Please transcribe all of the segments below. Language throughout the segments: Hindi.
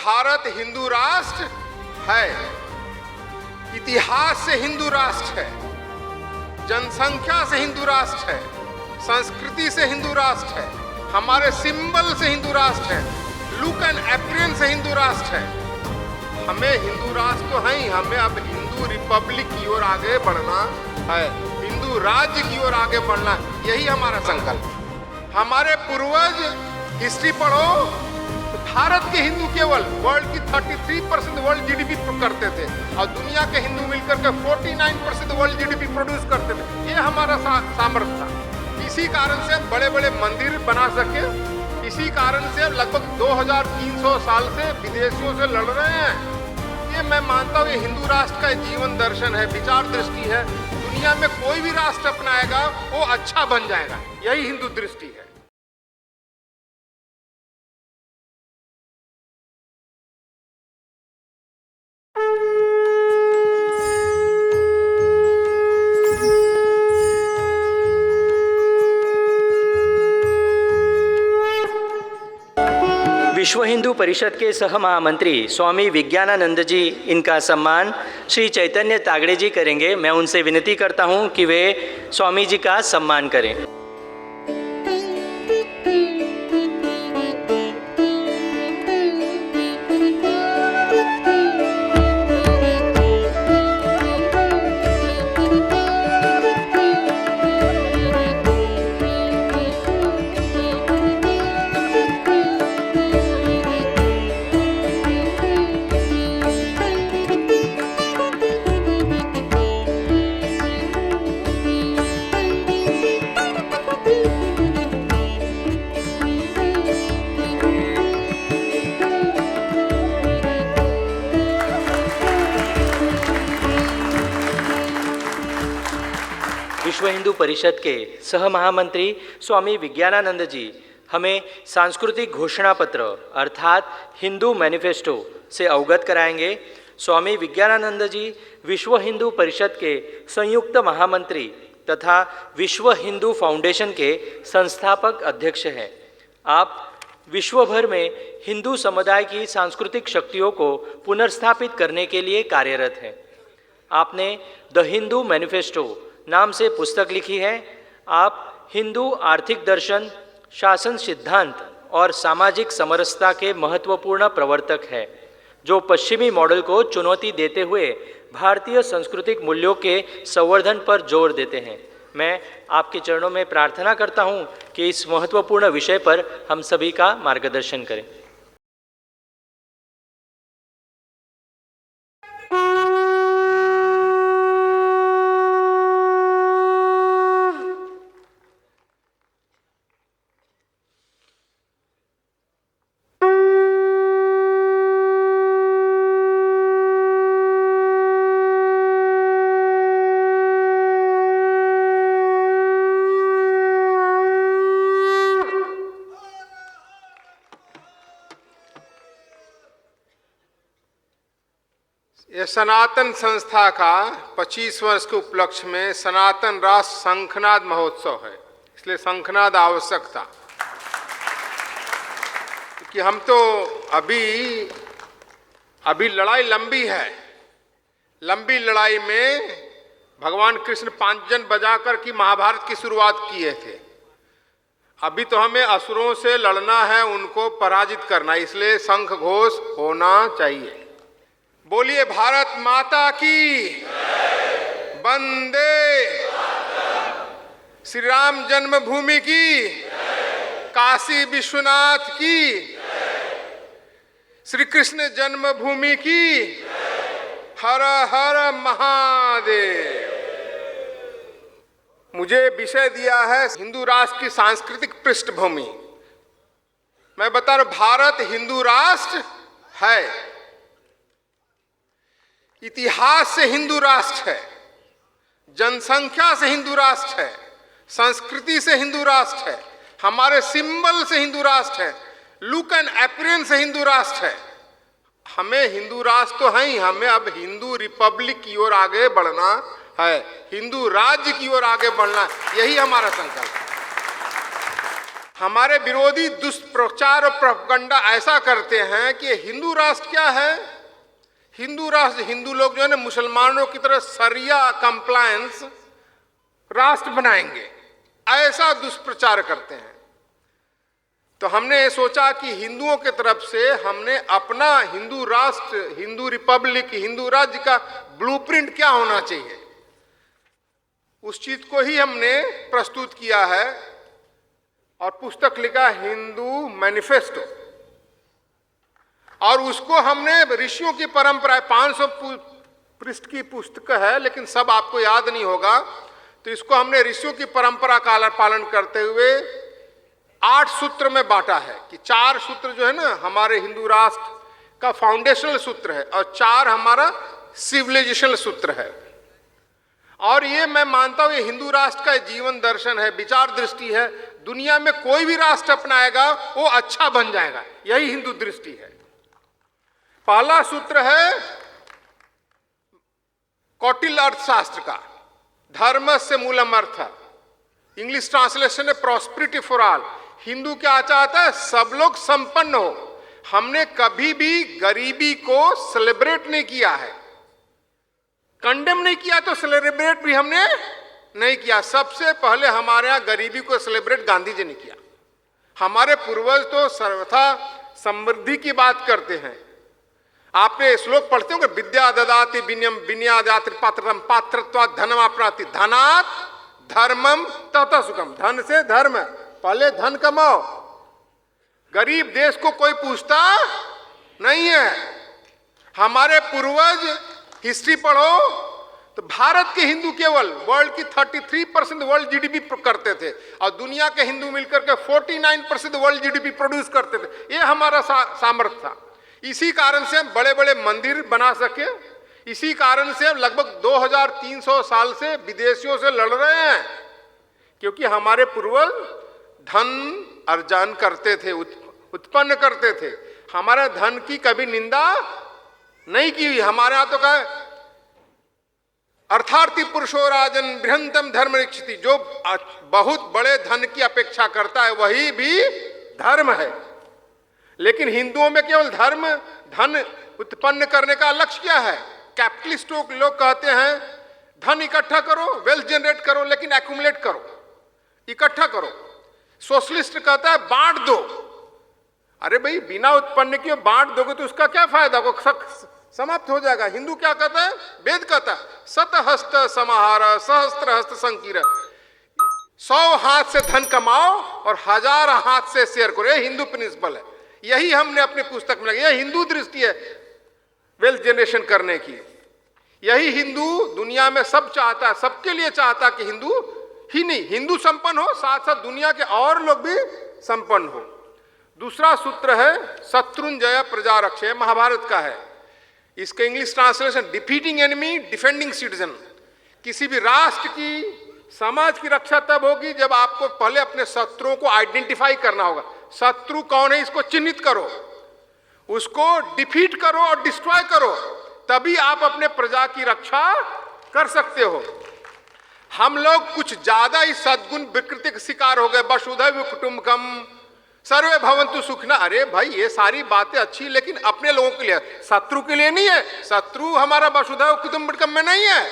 भारत हिंदू राष्ट्र है, इतिहास से हिंदू राष्ट्र है, जनसंख्या से हिंदू राष्ट्र है, संस्कृति से हिंदू राष्ट्र है, हमारे सिंबल से हिंदू राष्ट्र है, लुक एंड अपीयरेंस से हिंदू राष्ट्र है। हमें हिंदू राष्ट्र तो है ही, हमें अब हिंदू रिपब्लिक की ओर आगे बढ़ना है, हिंदू राज्य की ओर आगे बढ़ना है, यही हमारा संकल्प। हमारे पूर्वज हिस्ट्री पढ़ो तो भारत के हिंदू केवल वर्ल्ड की 33% वर्ल्ड जीडीपी करते थे और दुनिया के हिंदू मिलकर के 49% वर्ल्ड जीडीपी प्रोड्यूस करते थे। ये हमारा सामर्थ्य था। इसी कारण से हम बड़े बड़े मंदिर बना सके, इसी कारण से लगभग 2300 साल से विदेशियों से लड़ रहे हैं। ये मैं मानता हूँ ये हिंदू राष्ट्र का जीवन दर्शन है, विचार दृष्टि है। दुनिया में कोई भी राष्ट्र अपनाएगा वो अच्छा बन जाएगा, यही हिंदू दृष्टि है। विश्व हिंदू परिषद के सह महामंत्री स्वामी विज्ञानानंद जी, इनका सम्मान श्री चैतन्य तागड़े जी करेंगे। मैं उनसे विनती करता हूं कि वे स्वामी जी का सम्मान करें। विश्व हिंदू परिषद के सह महामंत्री स्वामी विज्ञानानंद जी हमें सांस्कृतिक घोषणा पत्र अर्थात हिंदू मैनिफेस्टो से अवगत कराएंगे। स्वामी विज्ञानानंद जी विश्व हिंदू परिषद के संयुक्त महामंत्री तथा विश्व हिंदू फाउंडेशन के संस्थापक अध्यक्ष हैं। आप विश्व भर में हिंदू समुदाय की सांस्कृतिक शक्तियों को पुनर्स्थापित करने के लिए कार्यरत हैं। आपने द हिंदू मैनिफेस्टो नाम से पुस्तक लिखी है। आप हिंदू आर्थिक दर्शन, शासन सिद्धांत और सामाजिक समरसता के महत्वपूर्ण प्रवर्तक हैं, जो पश्चिमी मॉडल को चुनौती देते हुए भारतीय सांस्कृतिक मूल्यों के संवर्धन पर जोर देते हैं। मैं आपके चरणों में प्रार्थना करता हूं कि इस महत्वपूर्ण विषय पर हम सभी का मार्गदर्शन करें। यह सनातन संस्था का 25 वर्ष के उपलक्ष्य में सनातन राष्ट्र शंखनाद महोत्सव है, इसलिए शंखनाद आवश्यक था। क्योंकि हम तो अभी लड़ाई लंबी है। लंबी लड़ाई में भगवान कृष्ण 5 जन बजाकर की महाभारत की शुरुआत किए थे। अभी तो हमें असुरों से लड़ना है, उनको पराजित करना, इसलिए शंख घोष होना चाहिए। बोलिए भारत माता की, वंदे श्री राम जन्मभूमि की, काशी विश्वनाथ की, श्री कृष्ण जन्मभूमि की, हर हर महादेव। मुझे विषय दिया है हिंदू राष्ट्र की सांस्कृतिक पृष्ठभूमि। मैं बता रहा हूं, भारत हिंदू राष्ट्र है, इतिहास से हिंदू राष्ट्र है, जनसंख्या से हिंदू राष्ट्र है, संस्कृति से हिंदू राष्ट्र है, हमारे सिंबल से हिंदू राष्ट्र है, लुक एंड अपीयरेंस से हिंदू राष्ट्र है। हमें हिंदू राष्ट्र तो है ही, हमें अब हिंदू रिपब्लिक की ओर आगे बढ़ना है, हिंदू राज्य की ओर आगे बढ़ना, यही हमारा संकल्प है। हमारे विरोधी दुष्प्रचार और प्रोपगंडा ऐसा करते हैं कि हिंदू राष्ट्र क्या है, हिंदू राष्ट्र, हिंदू लोग जो है ना मुसलमानों की तरह सरिया कंप्लायंस राष्ट्र बनाएंगे, ऐसा दुष्प्रचार करते हैं। तो हमने ये सोचा कि हिंदुओं की तरफ से हमने अपना हिंदू राष्ट्र, हिंदू रिपब्लिक, हिंदू राज्य का ब्लूप्रिंट क्या होना चाहिए, उस चीज को ही हमने प्रस्तुत किया है और पुस्तक लिखा हिंदू मैनिफेस्टो। और उसको हमने ऋषियों की परंपरा, 500 पृष्ठ की पुस्तक है लेकिन सब आपको याद नहीं होगा, तो इसको हमने ऋषियों की परंपरा का पालन करते हुए 8 सूत्र में बांटा है कि 4 सूत्र जो है ना हमारे हिंदू राष्ट्र का फाउंडेशनल सूत्र है और 4 हमारा सिविलाइजेशनल सूत्र है। और ये मैं मानता हूं ये हिंदू राष्ट्र का जीवन दर्शन है, विचार दृष्टि है। दुनिया में कोई भी राष्ट्र अपनाएगा वो अच्छा बन जाएगा, यही हिंदू दृष्टि है। पहला सूत्र है कौटिल्य अर्थशास्त्र का, धर्मस्य मूलम अर्थ, इंग्लिश ट्रांसलेशन है प्रॉस्पेरिटी फॉर ऑल। हिंदू क्या चाहता है, सब लोग संपन्न हो। हमने कभी भी गरीबी को सेलिब्रेट नहीं किया है, कंडेम नहीं किया, तो सेलिब्रेट भी हमने नहीं किया। सबसे पहले हमारे यहां गरीबी को सेलिब्रेट गांधी जी ने किया। हमारे पूर्वज तो सर्वथा समृद्धि की बात करते हैं। आपने श्लोक पढ़ते होंगे, विद्या ददाति विनयम विनयादाति पात्रम पात्रत्वात् धनम अपराति धनात् धर्मम ततः सुखम। धन से धर्म, पहले धन कमाओ। गरीब देश को कोई पूछता नहीं है। हमारे पूर्वज हिस्ट्री पढ़ो तो भारत के हिंदू केवल वर्ल्ड की 33% वर्ल्ड जीडीपी करते थे और दुनिया के हिंदू मिलकर के 49% वर्ल्ड जीडीपी प्रोड्यूस करते थे। ये हमारा सामर्थ्य था। इसी कारण से हम बड़े बड़े मंदिर बना सके, इसी कारण से हम लगभग 2300 साल से विदेशियों से लड़ रहे हैं, क्योंकि हमारे पूर्वज धन अर्जन करते थे, उत्पन्न करते थे। हमारे धन की कभी निंदा नहीं की हुई। हमारे यहां तो कहा अर्थार्थी पुरुषो राजन बृहंतम धर्म रक्षति, जो बहुत बड़े धन की अपेक्षा करता है वही भी धर्म है। लेकिन हिंदुओं में केवल धर्म, धन उत्पन्न करने का लक्ष्य क्या है? कैपिटलिस्ट लोग कहते हैं धन इकट्ठा करो, वेल्थ जनरेट करो, लेकिन एक्यूमुलेट करो, इकट्ठा करो। सोशलिस्ट कहता है बांट दो। अरे भाई, बिना उत्पन्न किए बांट दोगे तो उसका क्या फायदा, वो समाप्त हो जाएगा। हिंदू क्या कहता है, वेद कहता है शतहस्त समाहार सहस्त्र हस्त संकीर, 100 हाथ से धन कमाओ और 1000 हाथ से शेयर करो। ये हिंदू प्रिंसिपल है। यही हमने अपनी पुस्तक में लगा। यह हिंदू दृष्टि है वेल्थ जनरेशन करने की। यही हिंदू दुनिया में सब चाहता है, सबके लिए चाहता कि हिंदू ही नहीं, हिंदू संपन्न हो, साथ साथ दुनिया के और लोग भी संपन्न हो। दूसरा सूत्र है शत्रुंजय प्रजा रक्षे, महाभारत का है। इसका English translation defeating enemy defending citizen. किसी भी राष्ट्र की, समाज की रक्षा तब होगी जब आपको पहले अपने शत्रुओं को आइडेंटिफाई करना होगा। शत्रु कौन है इसको चिन्हित करो, उसको डिफीट करो और डिस्ट्रॉय करो, तभी आप अपने प्रजा की रक्षा कर सकते हो। हम लोग कुछ ज्यादा ही सद्गुण विकृति के शिकार हो गए। वसुधैव कुटुंबकम सर्वे भवन्तु सुखिनः। अरे भाई, ये सारी बातें अच्छी, लेकिन अपने लोगों के लिए, शत्रु के लिए नहीं है। शत्रु हमारा वसुधैव कुटुंबकम में नहीं है।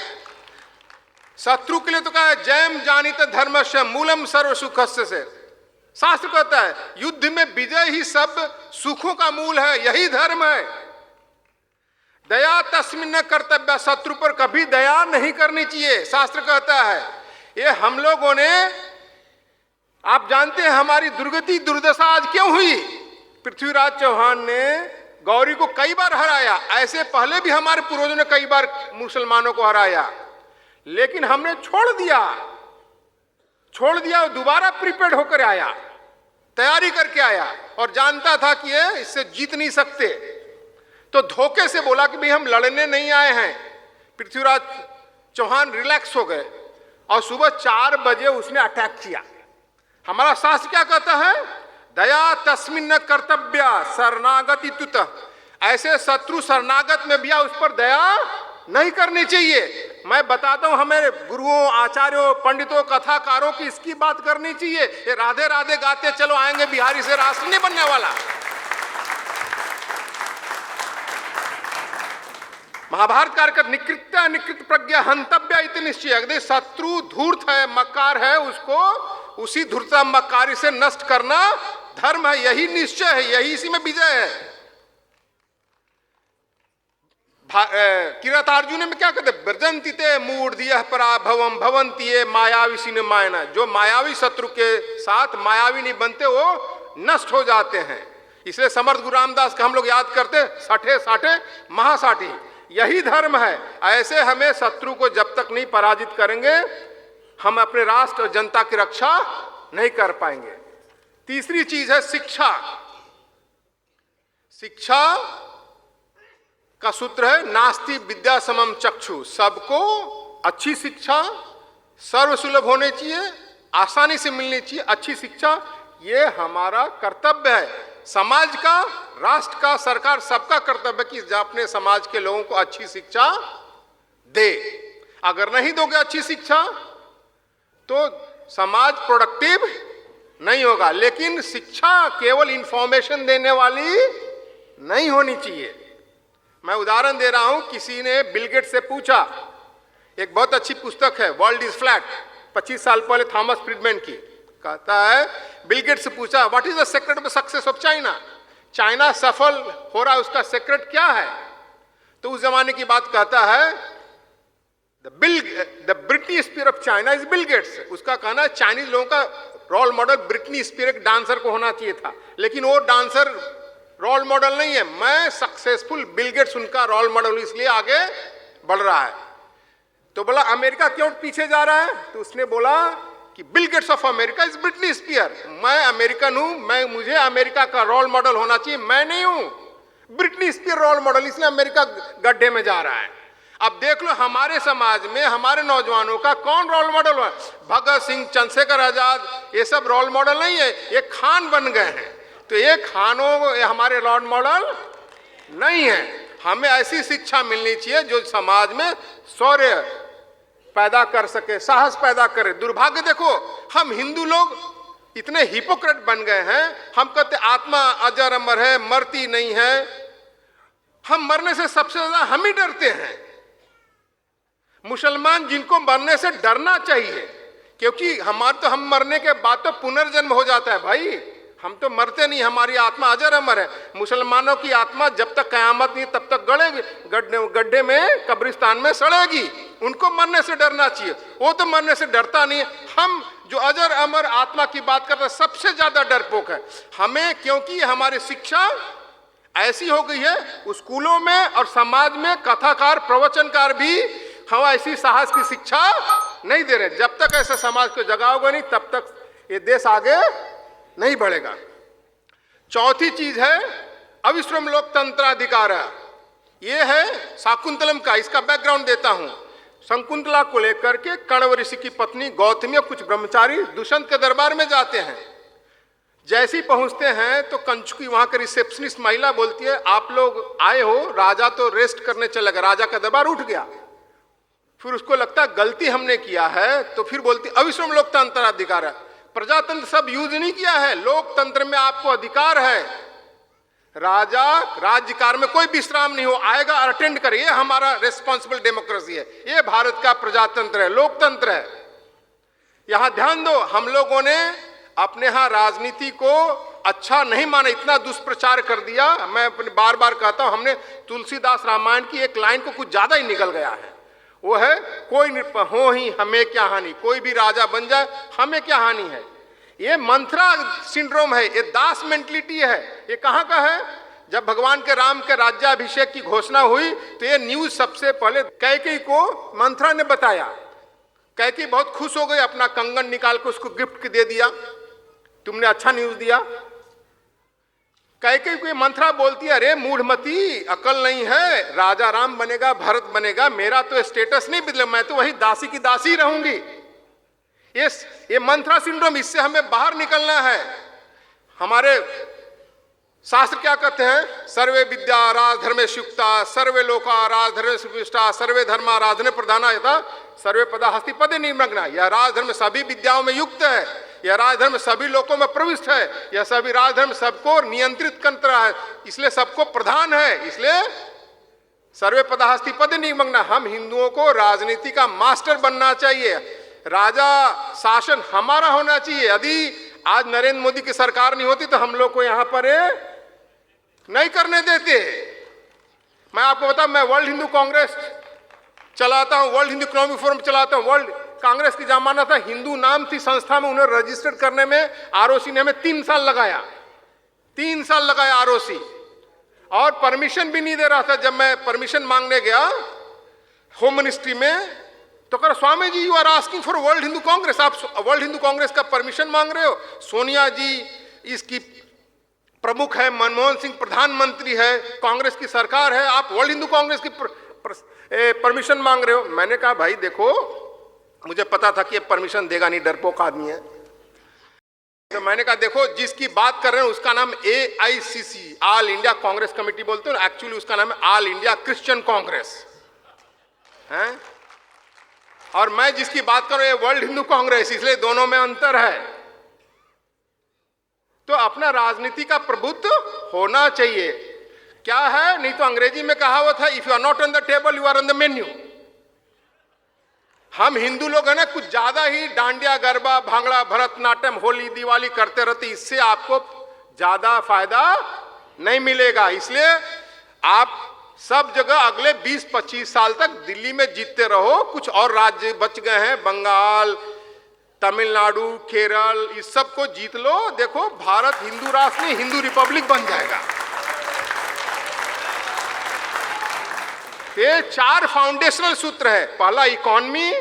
शत्रु के लिए तो कहा है जयम जानित धर्मस्य मूलम सर्व सुखस्य से। शास्त्र कहता है युद्ध में विजय ही सब सुखों का मूल है, यही धर्म है। दया तस्मिन् न कर्तव्य, शत्रु पर कभी दया नहीं करनी चाहिए, शास्त्र कहता है। ये हम लोगों ने, आप जानते हैं हमारी दुर्गति दुर्दशा आज क्यों हुई? पृथ्वीराज चौहान ने गौरी को कई बार हराया, ऐसे पहले भी हमारे पूर्वजों ने कई बार मुसलमानों को हराया, लेकिन हमने छोड़ दिया, दोबारा प्रिपेयर्ड होकर आया, तैयारी करके आया और जानता था कि ये इससे जीत नहीं सकते, तो धोखे से बोला कि भाई हम लड़ने नहीं आए हैं। पृथ्वीराज चौहान रिलैक्स हो गए और सुबह 4 बजे उसने अटैक किया। हमारा शास्त्र क्या कहता है? दया तस्मिन् न कर्तव्य शरणागति तुत। ऐसे शत्रु शरणागत में भी उस पर दया नहीं करनी चाहिए। मैं बताता हूं, हमें गुरुओं, आचार्यों, पंडितों, कथाकारों की इसकी बात करनी चाहिए। ये राधे राधे गाते चलो आएंगे बिहारी से राष्ट्र नहीं बनने वाला। महाभारत का निकृत्य निकृत प्रज्ञा हंतव्य इति निश्चय। यदि शत्रु धूर्त है, मक्कार है, उसको उसी धूर्ता मक्कारी से नष्ट करना धर्म है। यही निश्चय है, यही इसी में विजय है। किरातार्जुन में क्या कहते, ब्रजंति ते मूढ़ पराभवम भवंती ये मायावी ने मायना। जो मायावी शत्रु के साथ मायावी नहीं बनते वो नष्ट हो जाते हैं। इसलिए समर्थ गुरु रामदास का हम लोग याद करते, साठे साठे महासाठी। यही धर्म है। ऐसे हमें शत्रु को जब तक नहीं पराजित करेंगे हम अपने राष्ट्र और जनता की रक्षा नहीं कर पाएंगे। तीसरी चीज है शिक्षा। शिक्षा का सूत्र है नास्ति विद्या समम चक्षु। सबको अच्छी शिक्षा सर्वसुलभ होनी चाहिए, आसानी से मिलनी चाहिए अच्छी शिक्षा। ये हमारा कर्तव्य है, समाज का, राष्ट्र का, सरकार सबका कर्तव्य कि अपने समाज के लोगों को अच्छी शिक्षा दे। अगर नहीं दोगे अच्छी शिक्षा तो समाज प्रोडक्टिव नहीं होगा। लेकिन शिक्षा केवल इंफॉर्मेशन देने वाली नहीं होनी चाहिए। मैं उदाहरण दे रहा हूं, किसी ने बिल गेट्स से पूछा, एक बहुत अच्छी पुस्तक है वर्ल्ड इज फ्लैट, 25 साल पहले थॉमस फ्रीडमैन की। कहता है, बिल गेट्स से पूछा what is the secret of success of China. China सफल हो रहा है, उसका सीक्रेट क्या है? तो उस जमाने की बात कहता है, the Britney Spear of China is Bill Gates. उसका कहना है चाइनीज लोगों का रोल मॉडल ब्रिटनी स्पीयर एक डांसर को होना चाहिए था, लेकिन वो डांसर रोल मॉडल नहीं है। मैं सक्सेसफुल बिल गेट्स उनका रोल मॉडल, इसलिए आगे बढ़ रहा है। तो बोला अमेरिका क्यों पीछे जा रहा है? तो उसने बोला कि Bill Gates of America is Britney Spear. मैं अमेरिकन हूं, मुझे अमेरिका का रोल मॉडल होना चाहिए, मैं नहीं हूं ब्रिटनी स्पीयर रोल मॉडल, इसलिए अमेरिका गड्ढे में जा रहा है। अब देख लो हमारे समाज में हमारे नौजवानों का कौन रोल मॉडल है? भगत सिंह, चंद्रशेखर आजाद, ये सब रोल मॉडल नहीं है, ये खान बन गए हैं। तो ये खानों हमारे रोल मॉडल नहीं है। हमें ऐसी शिक्षा मिलनी चाहिए जो समाज में शौर्य पैदा कर सके, साहस पैदा करे। दुर्भाग्य देखो, हम हिंदू लोग इतने हिपोक्रेट बन गए हैं। हम कहते आत्मा अजर अमर है, मरती नहीं है। हम मरने से सबसे ज्यादा हम ही डरते हैं। मुसलमान जिनको मरने से डरना चाहिए, क्योंकि हम मरने के बाद तो पुनर्जन्म हो जाता है भाई, हम तो मरते नहीं, हमारी आत्मा अजर अमर है। मुसलमानों की आत्मा जब तक कयामत नहीं तब तक गड्ढे में कब्रिस्तान में सड़ेगी। उनको मरने से डरना चाहिए, वो तो मरने से डरता नहीं है। हम जो अजर अमर आत्मा की बात करते हैं सबसे ज्यादा डरपोक है हमें, क्योंकि हमारी शिक्षा ऐसी हो गई है। स्कूलों में और समाज में कथाकार, प्रवचनकार भी हम ऐसी साहस की शिक्षा नहीं दे रहे। जब तक ऐसे समाज को जगाओगे नहीं तब तक ये देश आगे नहीं बढ़ेगा। चौथी चीज है अविश्रम लोकतंत्राधिकार। ये है शाकुंतलम का, इसका बैकग्राउंड देता हूं। शकुंतला को लेकर के कण्व ऋषि की पत्नी गौतमी और कुछ ब्रह्मचारी दुष्यंत के दरबार में जाते हैं। जैसे ही पहुंचते हैं तो कंचुकी वहां के रिसेप्शनिस्ट महिला बोलती है आप लोग आए हो, राजा तो रेस्ट करने चला गया। राजा का दरबार उठ गया। फिर उसको लगता है गलती हमने किया है, तो फिर बोलती अविश्रम लोकतंत्राधिकार है। प्रजातंत्र सब यूज नहीं किया है, लोकतंत्र में आपको अधिकार है। राजा राज्यकार में कोई विश्राम नहीं हो, आएगा और अटेंड करे। ये हमारा रेस्पॉन्सिबल डेमोक्रेसी है, ये भारत का प्रजातंत्र है, लोकतंत्र है। यहां ध्यान दो, हम लोगों ने अपने यहां राजनीति को अच्छा नहीं माना, इतना दुष्प्रचार कर दिया। मैं बार बार कहता हूं, हमने तुलसीदास रामायण की एक लाइन को कुछ ज्यादा ही निकल गया है। वो है कोई हो ही हमें क्या हानि, कोई भी राजा बन जाए हमें क्या हानि है। ये मंथरा सिंड्रोम है, ये दास मेंटलिटी है। ये कहाँ का है? जब भगवान के राम के राज्याभिषेक की घोषणा हुई तो ये न्यूज सबसे पहले कैकेयी को मंथरा ने बताया। कैकेयी बहुत खुश हो गई, अपना कंगन निकाल के उसको गिफ्ट दे दिया, तुमने अच्छा न्यूज दिया। कैकेयी को मंथरा बोलती है अरे मूढ़मती, अकल नहीं है, राजा राम बनेगा, भरत बनेगा, मेरा तो स्टेटस नहीं बदले, मैं तो वही दासी की दासी रहूंगी। ये मंथरा सिंड्रोम, इससे हमें बाहर निकलना है। हमारे शास्त्र क्या कहते हैं? सर्वे विद्या राजधर्मेषु सर्वे लोका राजधर्मेषु विशिष्टा सर्वे धर्मा राजधर्मे प्रधाना यथा सर्वे पदा हस्ति पदे निमग्ना। यह राजधर्म सभी विद्याओं में युक्त है, यह राजधर्म सभी लोकों में प्रविष्ट है, यह सभी राजधर्म सबको नियंत्रित कर रहा है, इसलिए सबको प्रधान है, इसलिए सर्वे पदा हस्ति पदे निमग्ना। हम हिंदुओं को राजनीति का मास्टर बनना चाहिए, राजा शासन हमारा होना चाहिए। यदि आज नरेंद्र मोदी की सरकार नहीं होती तो हम लोग को यहां पर नहीं करने देते। मैं आपको बताऊं, मैं वर्ल्ड हिंदू कांग्रेस चलाता हूं, वर्ल्ड हिंदू इकोनॉमिक फोरम चलाता हूं। वर्ल्ड कांग्रेस की जमाना था, हिंदू नाम थी संस्था में, उन्हें रजिस्टर्ड करने में आरओसी ने हमें 3 साल लगाया, 3 साल लगाया आरओसी, और परमिशन भी नहीं दे रहा था। जब मैं परमिशन मांगने गया होम मिनिस्ट्री में तो कह Swami ji you are asking for world Hindu congress, आप वर्ल्ड हिंदू कांग्रेस का परमिशन मांग रहे हो। सोनिया जी इसकी प्रमुख है, मनमोहन सिंह प्रधानमंत्री है, कांग्रेस की सरकार है, आप वर्ल्ड हिंदू कांग्रेस की परमिशन मांग रहे हो। मैंने कहा भाई देखो, मुझे पता था कि ये परमिशन देगा नहीं, डरपोक आदमी है। तो मैंने कहा देखो, जिसकी बात कर रहे हैं उसका नाम AICC, all India Congress committee बोलते हो, एक्चुअली उसका नाम है ऑल इंडिया क्रिश्चियन कांग्रेस है, और मैं जिसकी बात कर रहा हूं वर्ल्ड हिंदू कांग्रेस, इसलिए दोनों में अंतर है। तो अपना राजनीति का प्रभुत्व होना चाहिए। क्या है, नहीं तो अंग्रेजी में कहावत है, if you are not on the table you are on the menu. हम हिंदू लोग है ना, कुछ ज्यादा ही डांडिया गरबा भांगड़ा भरतनाट्यम होली दिवाली करते रहते, इससे आपको ज्यादा फायदा नहीं मिलेगा। इसलिए आप सब जगह अगले 20-25 साल तक दिल्ली में जीतते रहो। कुछ और राज्य बच गए हैं, बंगाल, तमिलनाडु, केरल, इस सब को जीत लो। देखो भारत हिंदू राष्ट्र नहीं, हिंदू रिपब्लिक बन जाएगा। ये 4 फाउंडेशनल सूत्र है, पहला इकोनॉमी,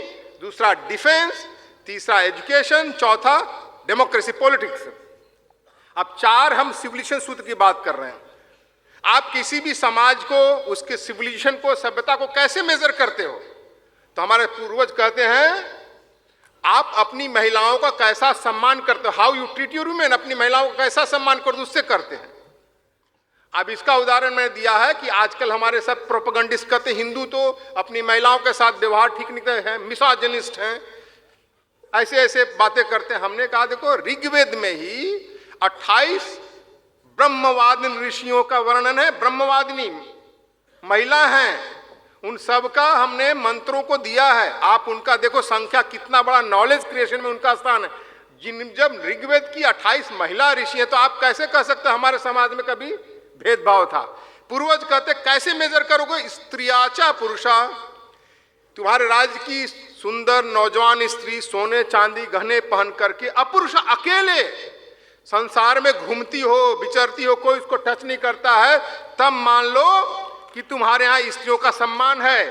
दूसरा डिफेंस, तीसरा एजुकेशन, चौथा डेमोक्रेसी पॉलिटिक्स। अब 4 हम सिविलाइजेशन सूत्र की बात कर रहे हैं। आप किसी भी समाज को, उसके सिविलाइजेशन को, सभ्यता को कैसे मेजर करते हो? तो हमारे पूर्वज कहते हैं आप अपनी महिलाओं का कैसा सम्मान करते हो, how you treat your women, अपनी महिलाओं का कैसा सम्मान करते हो, उससे करते हैं। अब इसका उदाहरण मैंने दिया है कि आजकल हमारे सब प्रोपेगेंडिस्ट कहते हैं हिंदू तो अपनी महिलाओं के साथ व्यवहार ठीक नहीं है, मिसोजिनिस्ट हैं, ऐसे ऐसे बातें करते हैं। हमने कहा देखो ऋग्वेद में ही 28 ब्रह्मवादिनी ऋषियों का वर्णन है, ब्रह्मवादिनी महिला हैं, उन सब का हमने मंत्रों को दिया है। आप उनका देखो संख्या कितना बड़ा, नॉलेज क्रिएशन में उनका स्थान है। जब ऋग्वेद की 28 महिला ऋषि हैं तो आप कैसे कह सकते हैं हमारे समाज में कभी भेदभाव था? पूर्वज कहते कैसे मेजर करोगे, स्त्रियाचा पुरुषा, तुम्हारे राज्य की सुंदर नौजवान स्त्री सोने चांदी गहने पहन करके अपुरुष अकेले संसार में घूमती हो, विचरती हो, कोई उसको टच नहीं करता है, तब मान लो कि तुम्हारे यहाँ स्त्रियों का सम्मान है,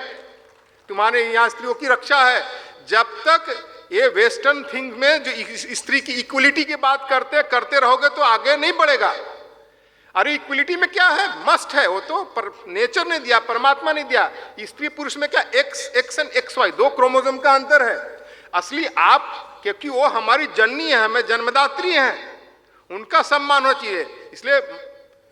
तुम्हारे यहाँ स्त्रियों की रक्षा है। जब तक ये वेस्टर्न थिंग में जो स्त्री की इक्वलिटी की बात करते रहोगे तो आगे नहीं बढ़ेगा। अरे इक्वलिटी में क्या है, मस्ट है, वो तो नेचर ने दिया, परमात्मा ने दिया। स्त्री पुरुष में क्या एक्स एंड XY 2 क्रोमोसोम का अंतर है। असली आप, क्योंकि वो हमारी जननी है, हमें जन्मदात्री हैं, उनका सम्मान होना चाहिए। इसलिए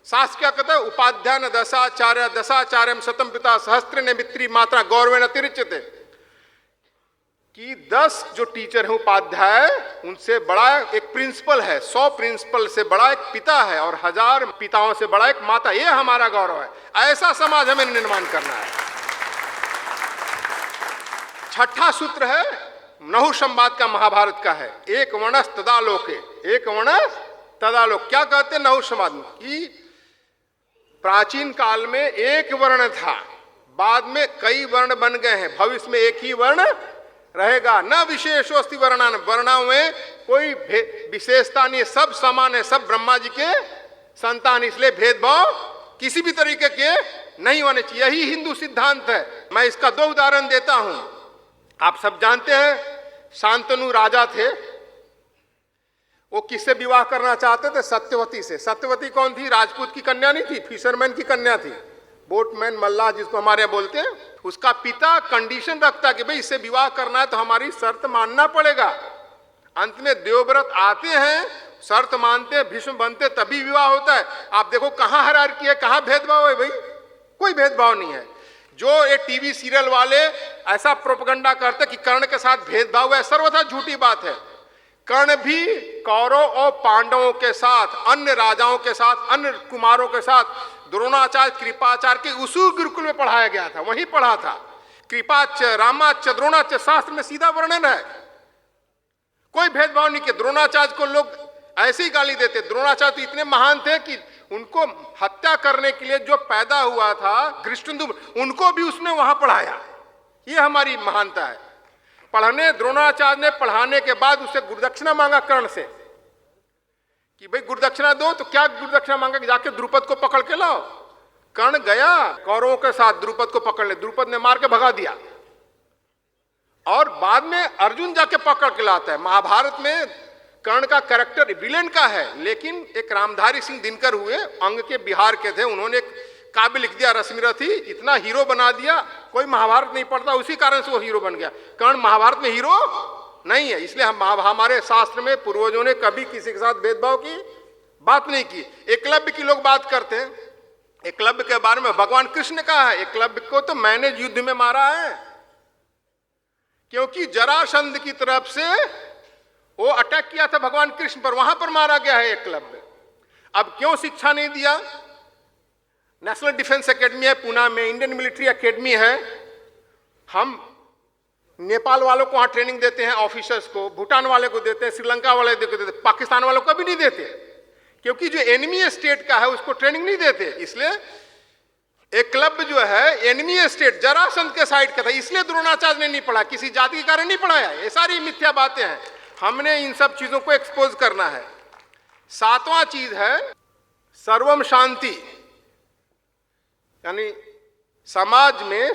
शास्त्र क्या कहता है, उपाध्यान दशाचार्यम शतम पिता सहस्त्र ने मित्री मात्रा गौरवेण अतिरिच्यते, कि 10 जो टीचर हैं उपाध्याय, उनसे बड़ा एक प्रिंसिपल है, 100 प्रिंसिपल से बड़ा एक पिता है, और 1000 पिताओं से बड़ा एक माता। ये हमारा गौरव है। ऐसा समाज हमें निर्माण करना है। 6ठा सूत्र है नहु संवाद का, महाभारत का है, एक वर्णस तदालोके, एक वर्णस तदालोक। क्या कहते हैं नहु संवाद में कि प्राचीन काल में एक वर्ण था, बाद में कई वर्ण बन गए हैं, भविष्य में एक ही वर्ण रहेगा। न विशेषोस्ति वर्णान, वर्णों में कोई विशेषता नहीं है, सब समान है, सब ब्रह्मा जी के संतान, इसलिए भेदभाव किसी भी तरीके के नहीं होने चाहिए। यही हिंदू सिद्धांत है। मैं इसका 2 उदाहरण देता हूं। आप सब जानते हैं शांतनु राजा थे, वो किससे विवाह करना चाहते थे? सत्यवती से। सत्यवती कौन थी? राजपूत की कन्या नहीं थी, फिशरमैन की कन्या थी, बोटमैन मल्लाह जिसको हमारे यहाँ बोलते हैं। उसका पिता कंडीशन रखता कि भाई इससे विवाह करना है तो हमारी शर्त मानना पड़ेगा। अंत में देवव्रत आते हैं, शर्त मानते हैं, भीष्म बनते तभी विवाह होता है। आप देखो कहाँ हायरार्की है, कहाँ भेदभाव है भाई, कोई भेदभाव नहीं है। जो ये टीवी सीरियल वाले ऐसा प्रोपेगेंडा करते कि कर्ण के साथ भेदभाव है, सर्वथा झूठी बात है। कर्ण भी कौरव और पांडवों के साथ, अन्य राजाओं के साथ, अन्य कुमारों के साथ द्रोणाचार्य कृपाचार्य के उसी गुरुकुल में पढ़ाया गया था, वहीं पढ़ा था। कृपाचार्य, रामाचार्य, द्रोणाचार्य सास्त्र में सीधा वर्णन है, कोई भेदभाव नहीं किया। द्रोणाचार्य को लोग ऐसे ही गाली देते। द्रोणाचार्य तो इतने महान थे कि उनको हत्या करने के लिए जो पैदा हुआ था धृष्टद्युम्न, उनको भी उसने वहां पढ़ाया। ये हमारी महानता है। द्रोणाचार्य ने पढ़ाने के बाद उससे गुरुदक्षिणा मांगा कर्ण से कि भाई गुरुदक्षिणा दो, तो क्या गुरुदक्षिणा मांगा कि जाके द्रुपद को पकड़ के लाओ। कर्ण गया कौरवों के साथ द्रुपद को पकड़ ले, द्रुपद ने मार के भगा दिया और बाद में अर्जुन जाके पकड़ के लाता है। महाभारत में कर्ण का कैरेक्टर विलेन का है, लेकिन एक रामधारी सिंह दिनकर हुए, अंग के बिहार के थे, उन्होंने एक काव्य लिख दिया रश्मिरथी, इतना हीरो बना दिया, कोई महाभारत नहीं पढ़ता, उसी कारण से वो हीरो बन गया। कर्ण महाभारत में हीरो नहीं है, इसलिए हमारे शास्त्र में पूर्वजों ने कभी किसी के साथ भेदभाव की बात नहीं की। एकलव्य की लोग बात करते हैं, एकलव्य के बारे में भगवान कृष्ण ने कहा है, एकलव्य को तो मैंने युद्ध में मारा है, क्योंकि जरासंध की तरफ से वो अटैक किया था भगवान कृष्ण पर, वहां पर मारा गया है एकलव्य। अब क्यों शिक्षा नहीं दिया? नेशनल डिफेंस एकेडमी है पुणे में, इंडियन मिलिट्री एकेडमी है, हम नेपाल वालों को वहां ट्रेनिंग देते हैं, ऑफिसर्स को, भूटान वाले को देते हैं, श्रीलंका वाले को देते हैं, पाकिस्तान वालों को भी नहीं देते, क्योंकि जो एनिमी स्टेट का है उसको ट्रेनिंग नहीं देते। इसलिए एकलव्य जो है एनिमी स्टेट जरासंध के साइड का था, इसलिए द्रोणाचार्य ने नहीं पढ़ा, किसी जाति के कारण नहीं पढ़ाया। ये सारी मिथ्या बातें हैं, हमने इन सब चीजों को एक्सपोज करना है। सातवां चीज है सर्वम शांति, यानी समाज में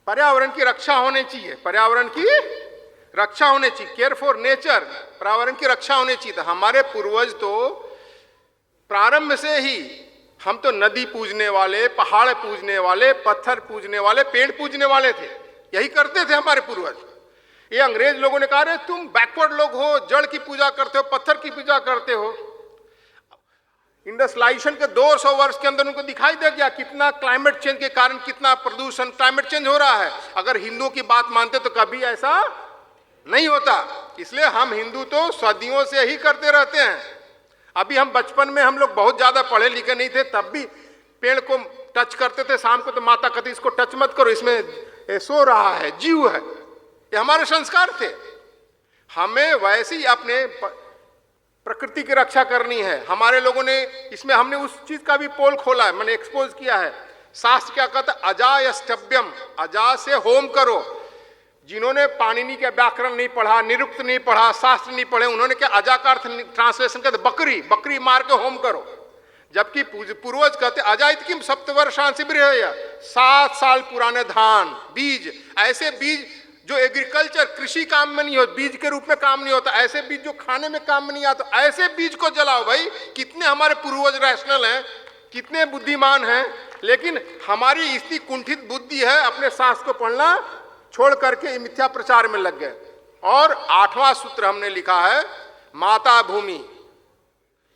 पर्यावरण की रक्षा होनी चाहिए, पर्यावरण की रक्षा होनी चाहिए, केयर फॉर नेचर, पर्यावरण की रक्षा होनी चाहिए। तो हमारे पूर्वज तो प्रारंभ से ही, हम तो नदी पूजने वाले, पहाड़ पूजने वाले, पत्थर पूजने वाले, पेड़ पूजने वाले थे, यही करते थे हमारे पूर्वज। ये अंग्रेज लोगों ने कहा रे तुम बैकवर्ड लोग हो, जड़ की पूजा करते हो, पत्थर की पूजा करते हो। इंडस्ट्रियलाइजेशन के 200 वर्ष के अंदर उनको दिखाई दे गया कितना क्लाइमेट चेंज के कारण कितना प्रदूषण, क्लाइमेट चेंज हो रहा है। अगर हिंदुओं की बात मानते तो कभी ऐसा नहीं होता। इसलिए हम हिंदू तो सदियों से ही करते रहते हैं। अभी हम बचपन में हम लोग बहुत ज्यादा पढ़े लिखे नहीं थे, तब भी पेड़ को टच करते थे, शाम को तो माता कहती इसको टच मत करो, इसमें सो रहा है, जीव है। ये हमारे संस्कार थे। हमें वैसे ही अपने प्रकृति की रक्षा करनी है। हमारे लोगों ने इसमें, हमने उस चीज का भी पोल खोला है, मैंने एक्सपोज किया है। शास्त्र क्या कहता है? अजायस्तव्यम, अजा से होम करो। जिन्होंने पाणिनि के व्याकरण नहीं पढ़ा, निरुक्त नहीं पढ़ा, शास्त्र नहीं पढ़े, उन्होंने क्या अजा का अर्थ ट्रांसलेशन कहते बकरी, बकरी मार के होम करो। जबकि पूर्वज कहते अजाइत किम सप्तवर्षांसि बृहय, 7 साल पुराने धान, बीज, ऐसे बीज जो एग्रीकल्चर कृषि काम में नहीं हो, बीज के रूप में काम नहीं होता, ऐसे बीज जो खाने में काम में नहीं आता, ऐसे बीज को जलाओ। भाई कितने हमारे पूर्वज रैशनल हैं, कितने बुद्धिमान हैं, लेकिन हमारी इतनी कुंठित बुद्धि है, अपने शास्त्र को पढ़ना छोड़ करके मिथ्या प्रचार में लग गए। और 8वां सूत्र हमने लिखा है माता भूमि,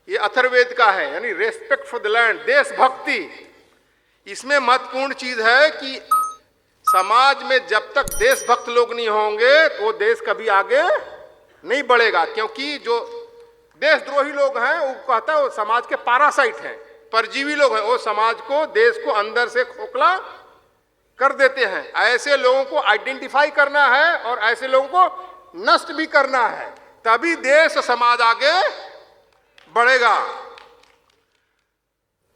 ये अथर्ववेद का है, यानी रेस्पेक्ट फॉर द लैंड, देशभक्ति। इसमें महत्वपूर्ण चीज है कि समाज में जब तक देशभक्त लोग नहीं होंगे वो देश कभी आगे नहीं बढ़ेगा। क्योंकि जो देशद्रोही लोग हैं वो कहता है वो समाज के पैरासाइट हैं, परजीवी लोग हैं, वो समाज को, देश को अंदर से खोखला कर देते हैं। ऐसे लोगों को आइडेंटिफाई करना है और ऐसे लोगों को नष्ट भी करना है, तभी देश समाज आगे बढ़ेगा।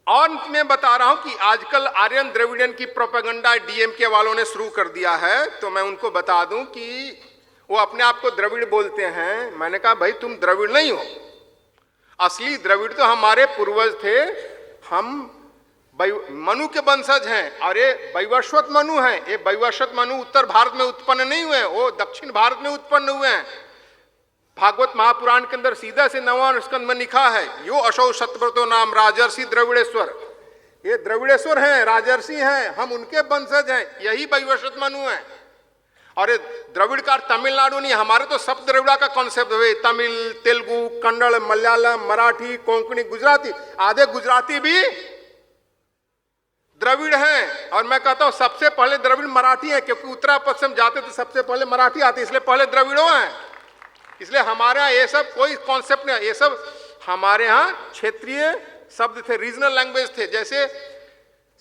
और मैं बता रहा हूं कि आजकल आर्यन द्रविड़न की प्रोपेगेंडा डीएमके वालों ने शुरू कर दिया है, तो मैं उनको बता दूं कि वो अपने आप को द्रविड़ बोलते हैं। मैंने कहा भाई तुम द्रविड़ नहीं हो, असली द्रविड़ तो हमारे पूर्वज थे, हम मनु के वंशज हैं। और ये वैवस्वत मनु हैं, ये वैवस्वत मनु उत्तर भारत में उत्पन्न नहीं हुए, वो दक्षिण भारत में उत्पन्न हुए हैं। भागवत महापुराण के अंदर सीधा से 9वां स्कंद में लिखा है यो अशौ शतव्रतो नाम राजर्षि द्रविड़ेश्वर, ये द्रविड़ेश्वर हैं, राजर्षि हैं, हम उनके वंशज हैं, यही वैवस्वत मनु हैं। और ये द्रविड़ का तमिलनाडु नहीं, हमारे तो सब द्रविड़ा का कॉन्सेप्ट है, तमिल, तेलुगु, कन्नड़, मलयालम, मराठी, कोंकणी, गुजराती, आधे गुजराती भी द्रविड़ हैं। और मैं कहता हूं सबसे पहले द्रविड़ मराठी है, क्योंकि उत्तरा पश्चिम जाते तो सबसे पहले मराठी आती, इसलिए पहले द्रविड़ों हैं। इसलिए हमारे यहाँ ये सब कोई कॉन्सेप्ट नहीं, ये सब हमारे यहाँ क्षेत्रीय शब्द थे, रीजनल लैंग्वेज थे। जैसे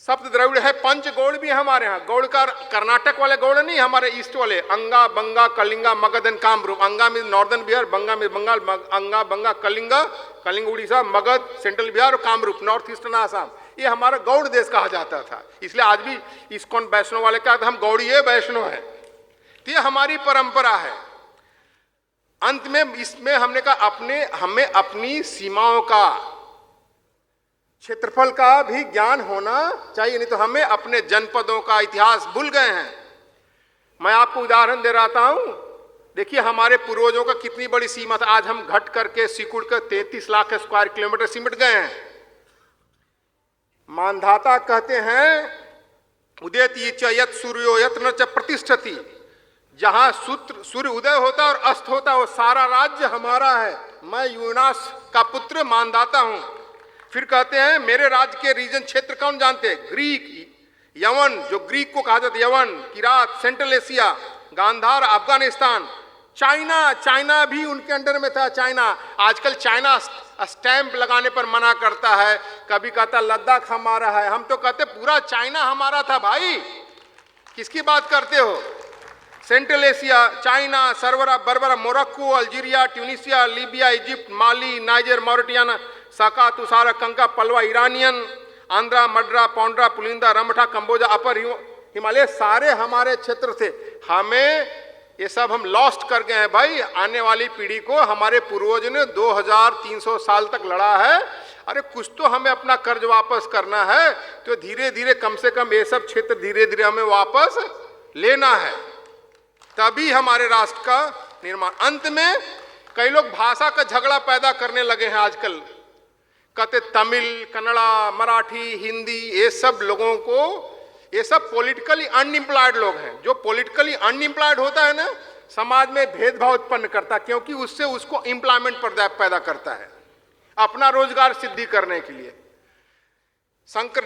शब्द द्रविड़ है, पंच गौड़ भी है हमारे यहाँ। गौड़ का कर्नाटक वाले गौड़ नहीं, हमारे ईस्ट वाले, अंगा, बंगा, कलिंगा, मगध एंड कामरूप। अंगा में नॉर्दर्न बिहार, बंगा में बंगाल, अंगा, बंगा, कलिंगा, कलिंग उड़ीसा, मगध सेंट्रल बिहार और कामरूप नॉर्थ ईस्टर्न आसाम, ये हमारा गौड़ देश कहा जाता था। इसलिए आज भी इस्कॉन वैष्णव वाले क्या, हम गौड़ी है, वैष्णव है, तो ये हमारी परंपरा है। अंत में इसमें हमने कहा हमें अपनी सीमाओं का, क्षेत्रफल का भी ज्ञान होना चाहिए, नहीं तो हमें अपने जनपदों का इतिहास भूल गए हैं। मैं आपको उदाहरण दे रहा हूं, देखिए हमारे पूर्वजों का कितनी बड़ी सीमा था, आज हम घट करके सिकुड़ कर 33 लाख स्क्वायर किलोमीटर सिमट गए हैं। मानधाता कहते हैं उदेति च यत् सूर्यो यत् न च प्रतिष्ठति, जहां सूर्य उदय होता और अस्त होता वो सारा राज्य हमारा है। मैं यूनास का पुत्र मानधाता हूं। फिर कहते हैं मेरे राज्य के रीजन क्षेत्र कौन जानते हैं, ग्रीक, यवन, जो ग्रीक को कहा जाता है यवन, किरात, Central Asia, Gandhar, Afghanistan, China भी उनके अंडर में था। चाइना आजकल चाइना स्टैंप लगाने पर मना करता है, कभी कहता लद्दाख हमारा है, हम तो कहते पूरा चाइना हमारा था भाई, किसकी बात करते हो। सेंट्रल एशिया, चाइना, सरवरा, बर्बरा, Morocco, Algeria, Tunisia, Libya, Egypt, Mali, Niger, Mauritania, Saka, Tushara, Kanka, Palava, Iranian, Andhra, Madra, Pundra, Pulinda, Ramatha, Kamboja, upper Himalaya, सारे हमारे क्षेत्र थे। हमें ये सब हम लॉस्ट कर गए हैं भाई। आने वाली पीढ़ी को हमारे पूर्वजों ने 2300 साल तक लड़ा है, अरे कुछ तो हमें अपना कर्ज वापस करना है, तो धीरे धीरे कम से कम ये सब क्षेत्र धीरे धीरे हमें वापस लेना है, तभी हमारे राष्ट्र का निर्माण। अंत में कई लोग भाषा का झगड़ा पैदा करने लगे हैं आजकल, कहते तमिल, कन्नड़ा, मराठी, हिंदी, ये सब लोगों को, ये सब पॉलिटिकली अनएम्प्लॉयड लोग हैं। जो पॉलिटिकली अनएम्प्लॉयड होता है ना, समाज में भेदभाव उत्पन्न करता है, क्योंकि उससे उसको एम्प्लॉयमेंट पैदा करता है अपना रोजगार सिद्धि करने के लिए।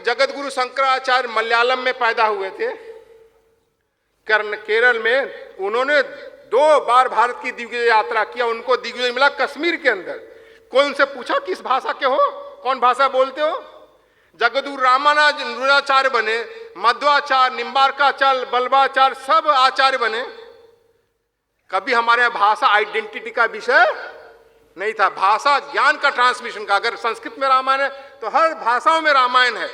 जगत गुरु शंकराचार्य मलयालम में पैदा हुए थे, केरल में। उन्होंने 2 बार भारत की दिग्विजय यात्रा किया, उनको दिग्विजय मिला कश्मीर के अंदर। कोई उनसे पूछा किस भाषा के हो, कौन भाषा बोलते हो, जगदगुरु रामानुजाचार्य बने, मध्वाचार्य, निम्बार्काचार्य, बल्लभाचार्य, सब आचार्य बने। कभी हमारे यहाँ भाषा आइडेंटिटी का विषय नहीं था, भाषा ज्ञान का ट्रांसमिशन का। अगर संस्कृत में रामायण है तो हर भाषाओं में रामायण है।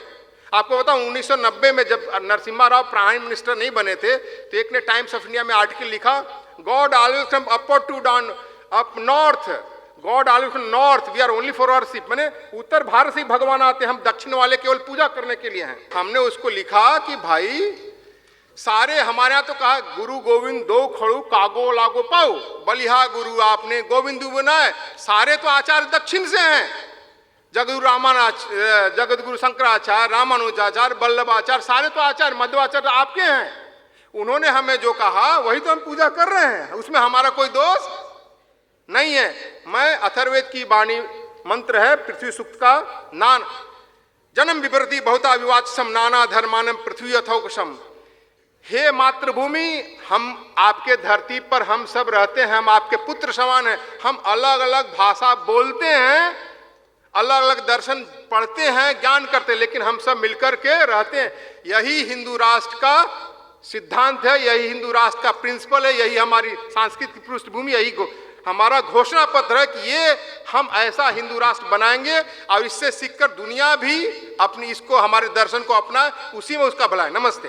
आपको बताऊं 1990 में जब नरसिम्हा राव प्राइम मिनिस्टर नहीं बने थे, तो एक ने टाइम्स ऑफ इंडिया में आर्टिकल लिखा, God always from upward to down, up north, God always from north, we are only for worship. मैंने उत्तर भारत से ही भगवान आते हैं, हम दक्षिण वाले केवल पूजा करने के लिए हैं। हमने उसको लिखा कि भाई सारे हमारे यहाँ तो कहा गुरु गोविंद दो खड़ू कागो लागो पाओ, बलिहा गुरु आपने गोविंदु बनाए, सारे तो आचार्य दक्षिण से हैं। जगतगुरु शंकराचार्य, रामानुजाचार्य, वल्लभाचार्य, सारे तो आचार्य, मध्वाचार्य आपके हैं। उन्होंने हमें जो कहा वही तो हम पूजा कर रहे हैं, उसमें हमारा कोई दोष नहीं है। मैं अथर्ववेद की वाणी मंत्र है पृथ्वी सूक्त का, नान जन्म विवृति बहुता विवाचसम नाना धर्मानम पृथ्वी अथौकशम। हे मातृभूमि, हम आपके धरती पर हम सब रहते हैं, हम आपके पुत्र समान हैं। हम अलग अलग भाषा बोलते हैं, अलग अलग दर्शन पढ़ते हैं, ज्ञान करते हैं, लेकिन हम सब मिलकर के रहते हैं। यही हिंदू राष्ट्र का सिद्धांत है, यही हिंदू राष्ट्र का प्रिंसिपल है, यही हमारी सांस्कृतिक पृष्ठभूमि, यही हमारा घोषणा पत्र है कि ये हम ऐसा हिंदू राष्ट्र बनाएंगे और इससे सीखकर दुनिया भी अपनी इसको हमारे दर्शन को अपना, उसी में उसका भला है। नमस्ते।